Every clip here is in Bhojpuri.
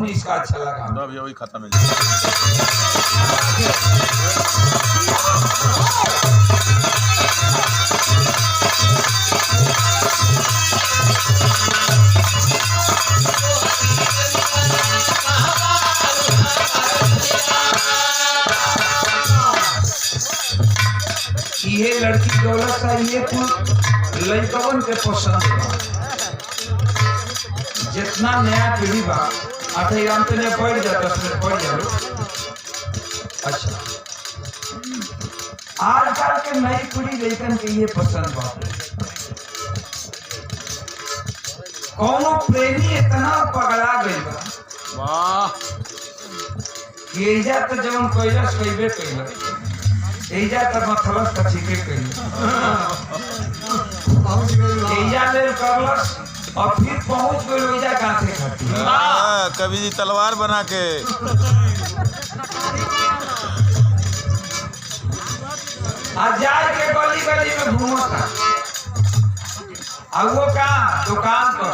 नहीं इसका अच्छा लगा। अब ये वही खत्म है। ये लड़की दौलत सा ये कुल लड़कवन के पसंद बा। जितना नया पीढ़ी बा आठे राम पे ने पढ़ जा 10 मिनट पढ़ जा। अच्छा आजकल के नई पीढ़ी लड़कन के ये पसंद बा। कौनो प्रेमी इतना पगला गई बा वाह कि एजा तो जवन कैलस कैबे कैलस एजा तक मथलस का ठीके कही एजा ले करलस और फिर पहुंच गए एजा गांठे खाती। कवि जी तलवार बना के आ जाए के गली गली में घूमता आ वो का दुकान पर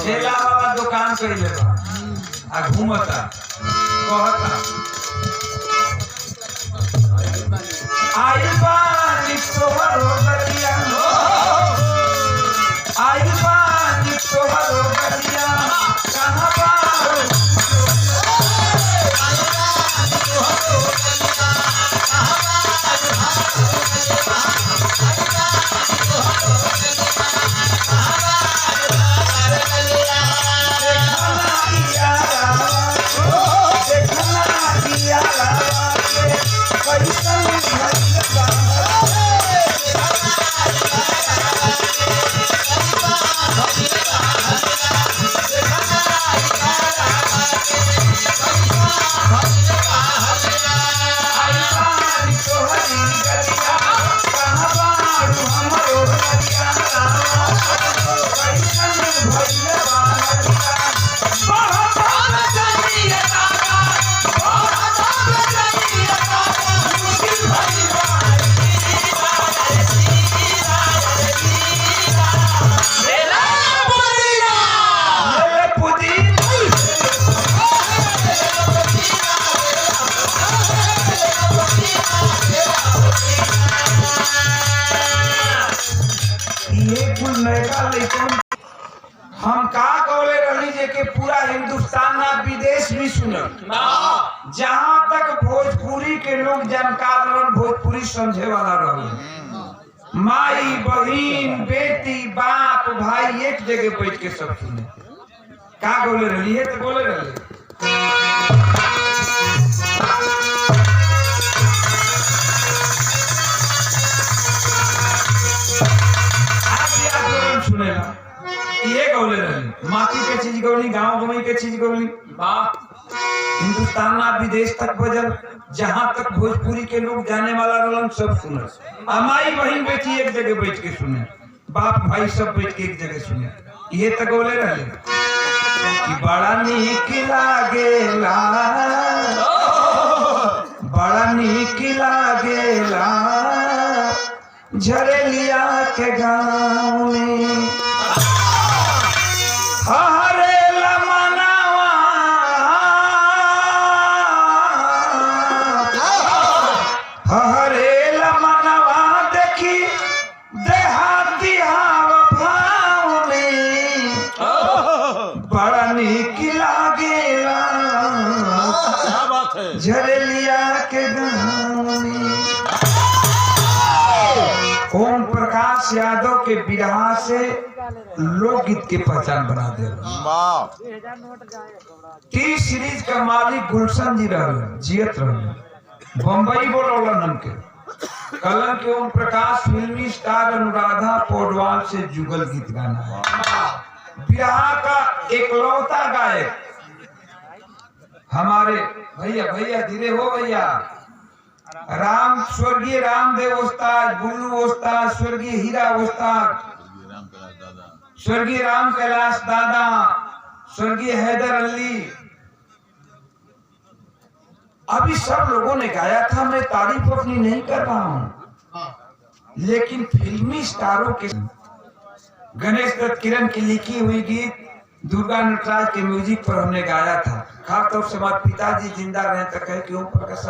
ठेला वाला दुकान कर लेबा आ घूमता कहता आई बानी तोहरो गलिया आई बानी तोहरो गलिया कहाँ बारो हम का कहले रही जे के पूरा हिंदुस्तान ना विदेश भी सुनल जहां तक भोजपुरी के लोग जानकार रहन भोजपुरी समझे वाला रहन माई बहन बेटी बाप भाई एक जगह बैठ के सब सुने का बोले रही है तो बोले रही सुनेला ये गौले रही माटी के चीज गौली गांव गमई के चीज गौली हिंदुस्तान ना विदेश तक बजल जहां तक भोजपुरी के लोग जाने वाला रहलन सब सुने माई बहन बेटी एक जगह बैठ के सुने बाप भाई सब बैठ के एक जगह सुने ये तक गौले रहे कि बड़ा नीक लागेला बड़ा नीक लागेला झरेलिया के गाँव में हरे लमनावा हरे लमनावा देखी देहाती भाव में बड़ा नीक लागेला क्या बात है झरेलिया के गाँव में। ओम प्रकाश यादव के बिरहा से लोकगीत की पहचान बना दे। टी सीरीज का मालिक गुलशन जी रहे जियत रहे बम्बई बोला हमके कलम के ओम प्रकाश फिल्मी स्टार अनुराधा पौडवाल से जुगल गीत गाना है। बिरहा का एकलौता गायक हमारे भैया भैया धीरे हो भैया राम स्वर्गीय रामदेव उस्ताद बुल्लू उस्ताद स्वर्गीय हीरा उस्ताद स्वर्गीय राम कैलाश दादा स्वर्गीय हैदर अली अभी सब लोगों ने गाया था। मैं तारीफ अपनी नहीं कर रहा हूं लेकिन फिल्मी स्टारों के गणेश दत्त किरण की लिखी हुई गीत दुर्गा नटराज के म्यूजिक पर हमने गाया था। खास तौर से हमारे पिताजी जिंदा रहे तो कहे कि ओम प्रकाश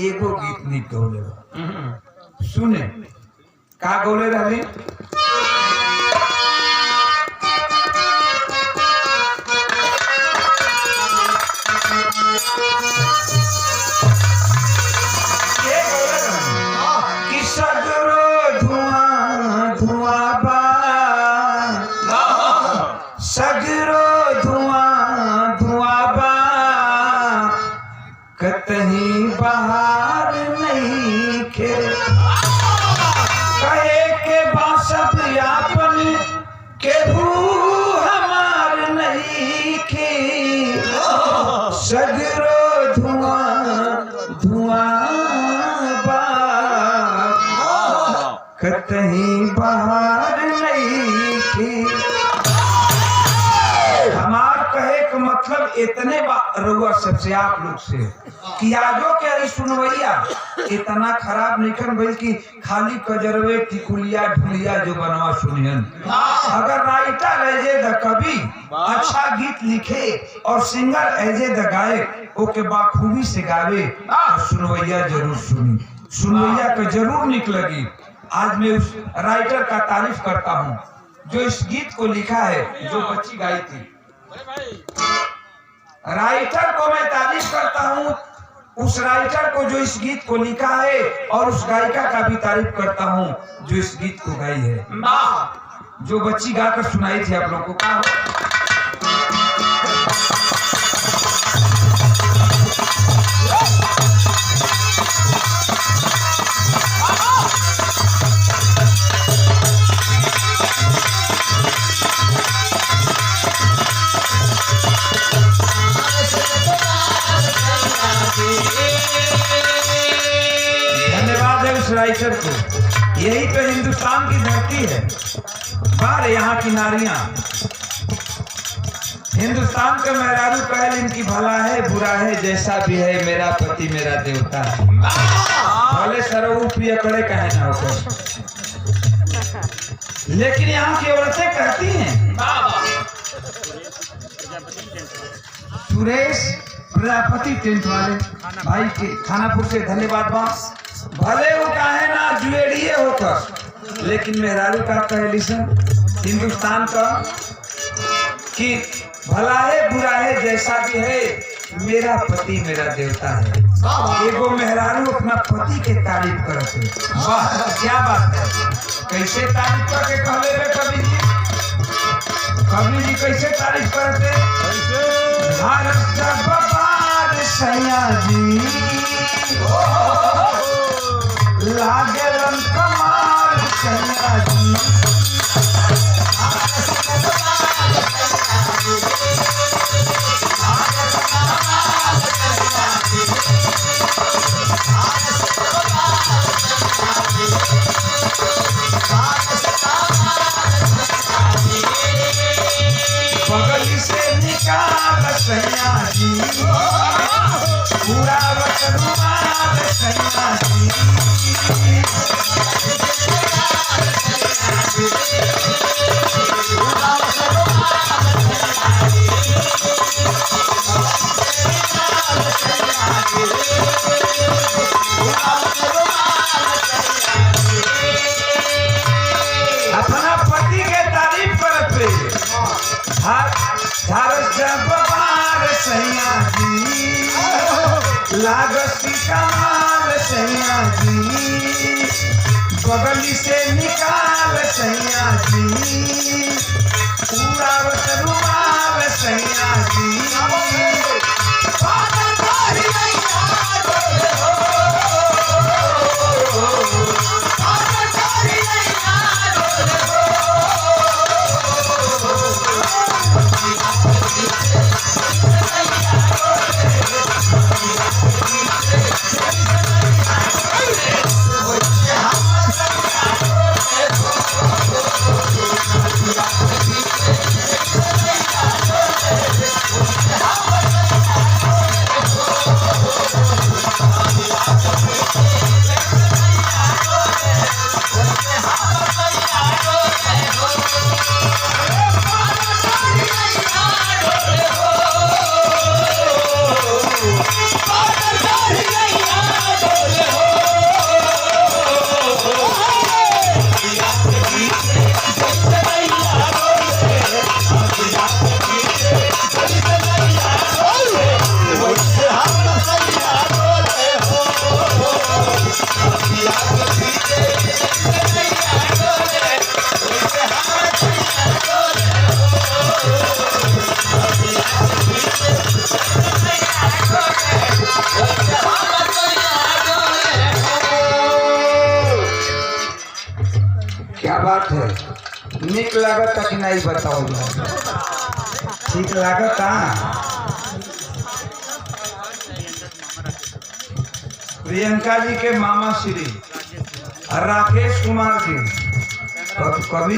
एगो गीत नहीं गौले सुने का गौले रहे। कि सगरो धुआं धुआं बा सगरो धुआं धुआं बा कतहीं बाहर नहीं खे कहे के बासब यापन केहू हमार नहीं खे सगरो धुआं धुआं बा कतहीं बाहर नहीं खे। हमार कहे का मतलब इतने रउआ सबसे आप लोग से कि आजो के अरे सुनवैया इतना खराब निकल भाई कि खाली कजरवे टिकुलिया ढुलिया जो बनवा सुनियन। अगर राइटर एजे द कवि अच्छा गीत लिखे और सिंगर एजे द गाए ओके बाखूबी से गावे और सुनवैया जरूर सुनी सुनवैया को जरूर निक लगी। आज मैं उस राइटर का तारीफ करता हूँ जो इस गीत को लिखा है जो बच्ची गाई थी। राइटर को मैं तारीफ करता हूँ उस राइटर को जो इस गीत को लिखा है और उस गायिका का भी तारीफ करता हूँ जो इस गीत को गाई है। जो बच्ची गाकर सुनाई थी आप लोगों को क्या राइटर को। यही तो हिंदुस्तान की धरती है। बार यहाँ की नारियां हिंदुस्तान का मेहरारू कहल इनकी भला है बुरा है जैसा भी है मेरा पति मेरा देवता है। भले सरऊ पिया करे कहे ना होकर लेकिन यहाँ की औरतें कहती हैं। सुरेश प्रजापति टेंट वाले भाई के खानापुर से धन्यवाद बास। भले वो कहे ना जुएड़िए होकर लेकिन मेहरारू का कहे लिसन हिंदुस्तान का कि भला है बुरा है जैसा भी है मेरा पति मेरा देवता है। एगो मेहरारू अपना पति के तारीफ करते। वाह क्या बात है। कैसे तारीफ करके कहले रे कवि जी कैसे तारीफ करते। भारत का बबार सैया जी लागेलन कमाल सैया जी बगल से निकाल सैया जी पूरा रुमाल सैया जी अपना पति के तारीफ करते बबार सैया जी लागसी कमाल सैया जी बगली से निकाल सैया जी पूरा रुमाल सैया जी How बात है। निक लागत कि नहीं बताओ? ठीक लागत। प्रियंका जी के मामा श्री राकेश कुमार जी कभी